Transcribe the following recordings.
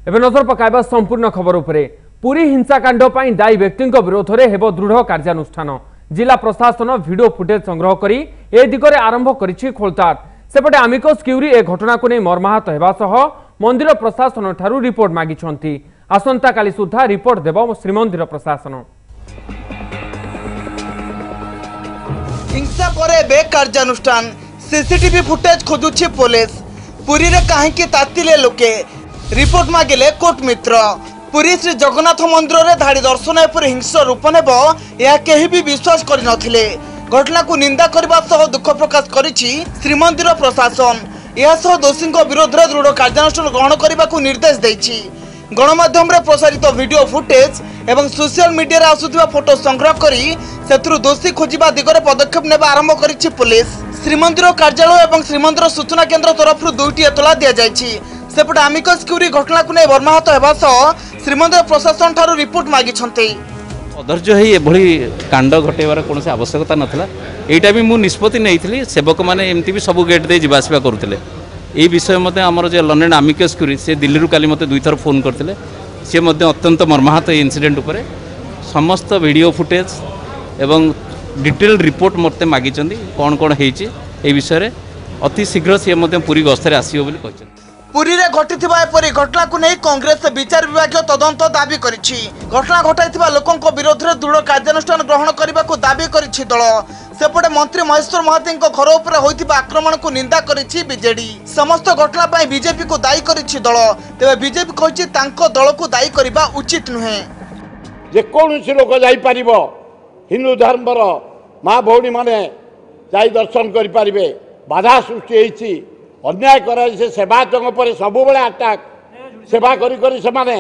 एवं नजर पकाइबा संपूर्ण खबर उपरे। पुरी हिंसाकांड पर दायी व्यक्ति विरोध में हेब दृढ़ कार्यानुष्ठान। जिला प्रशासन वीडियो फुटेज संग्रह करी ए दिगरे आरंभ करिछि खोलताड़। सेपटे आमिकस क्यूरी ए घटना को नहीं मर्माहत हेबा सह मंदिर प्रशासन ठारू रिपोर्ट मागिछंती। आसंता काली सुधा रिपोर्ट देव श्रीमंदिर प्रशासन। हिंसा पर बे कार्यानुष्ठान सीसीटीवी फुटेज खोजुछि पुलिस। पुरी रे काहेकि तातिले लोके रिपोर्ट मागिले कोर्ट मित्र। पुरी श्री जगन्नाथ मंदिर रे धाड़ी दर्शन पर हिंसा रूप नेब यह केही भी विश्वास करि नथिले। घटना को निंदा करबा सह दुख प्रकाश करिछि श्रीमंदिर प्रशासन। यह सह दोषी विरोध में दृढ़ कार्यानुष्ठान ग्रहण करने को निर्देश देछि। गणमाध्यम रे प्रसारित वीडियो फुटेज एवं सोशल मीडिया रे आसुथिबा फोटो संग्रह करी सेथुरु दोषी खोजिबा दिगरे पदक्षेप नेबा आरंभ करिछि पुलिस। श्रीमंदिर कार्यालय एवं श्रीमंदिर सूचना केन्द्र तरफ दुईटी एतला दिया जायछि। सेपटे आमिकस क्यूरी घटना को नहीं मर्माहत हेबा सह श्रीमंदिर प्रशासन ठारू रिपोर्ट मागिछन्ते। अधर्य है एभली कांड घटेबार कौन आवश्यकता नाला। एटा भी मु निष्पत्ति नहीं सेवक मैंने एमती भी सब गेट दे जावासवा करुले। ये विषय मत आमर जो लर्नेड आमिकस क्यूरी से दिल्ली काली मत 2 थर फोन करते। सी अत्यंत मर्माहत इनसीडेंट उपर समस्त वीडियो फुटेज एवं डिटेल रिपोर्ट मत मागी कौन कौन होती विषय अति शीघ्र सी पूरी गस्तर आसो बोली कहते। पुरी रे घटिथिबा एपरि घटना को नहीं कांग्रेस विचार विभाग तदंत दाबी करिछि। घटना घटाइथिबा लोकंक विरोध में दृढ़ कार्यानुष्ठान ग्रहण करने को दाबी करिछि दल। सेपटे मंत्री महेश्वर महाती घर उपर होइथिबा आक्रमण को निंदा करिछि बीजेडी। समस्त घटना पर बीजेपी को दायी करिछि दल। तेबे बीजेपी कहिछि तांको दल को दायी करबा उचित नुहे। जे कोनोसी लोक जाई परिबो हिंदू धर्मर माँ भौणी माने जाई दर्शन करि परिबे। बाधा सृष्टि होइछि अन्याय कराई से सेवायतों पर सब बेले अटैक सेवा करी करी से माने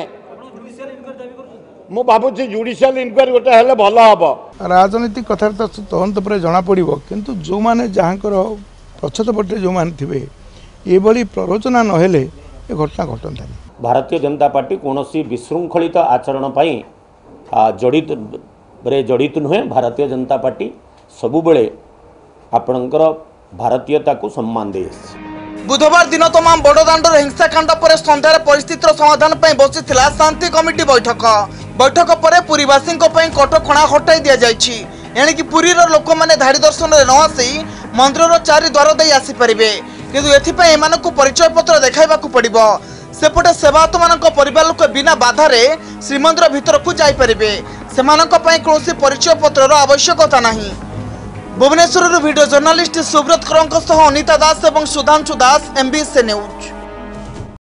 मु भाबुछि जुडिशियल इनक्वारी गोटे हेले भल हबो। राजनीतिक कथा तदंत पर जना पड़िबो किंतु जो माने जहाँकर पछत पटे जो माने थिबे ये बड़ी प्ररोचना न हेले ये घटना घटंता। भारतीय जनता पार्टी कोनोसी विशृंखलित आचरण पई जड़ित नुहे। भारतीय जनता पार्टी सबु बेले आपणकर भारतीयता को सम्मान दे। बुधवार दिन तमाम बड़दाण्ड हिंसाकांड पर सन्धार परिस्थितिर समाधान बसिथिला शांति कमिटी बैठक। बैठक पर पुरीवासी कटकणा हटाई दि जाइछि। एणिकी पुरीर लोक मैंने धाड़ी दर्शन न आसी मंदिर 4 द्वार दे आसीपारे किंतु एथिपाई एमानकु परिचय पत्र देखाइबाकु पड़िबो। सेपटे सेवायत मानक परिवार लोक बिना बाधारे श्रीमंदिर भितर को जाई परिबे। सेमानक पई कोनोसी परिचय पत्रर आवश्यकता नाही। भुवनेश्वर वीडियो जर्नालिस्ट सुब्रत करंक सह अनिता दास एवं सुधांशु दास MBC न्यूज।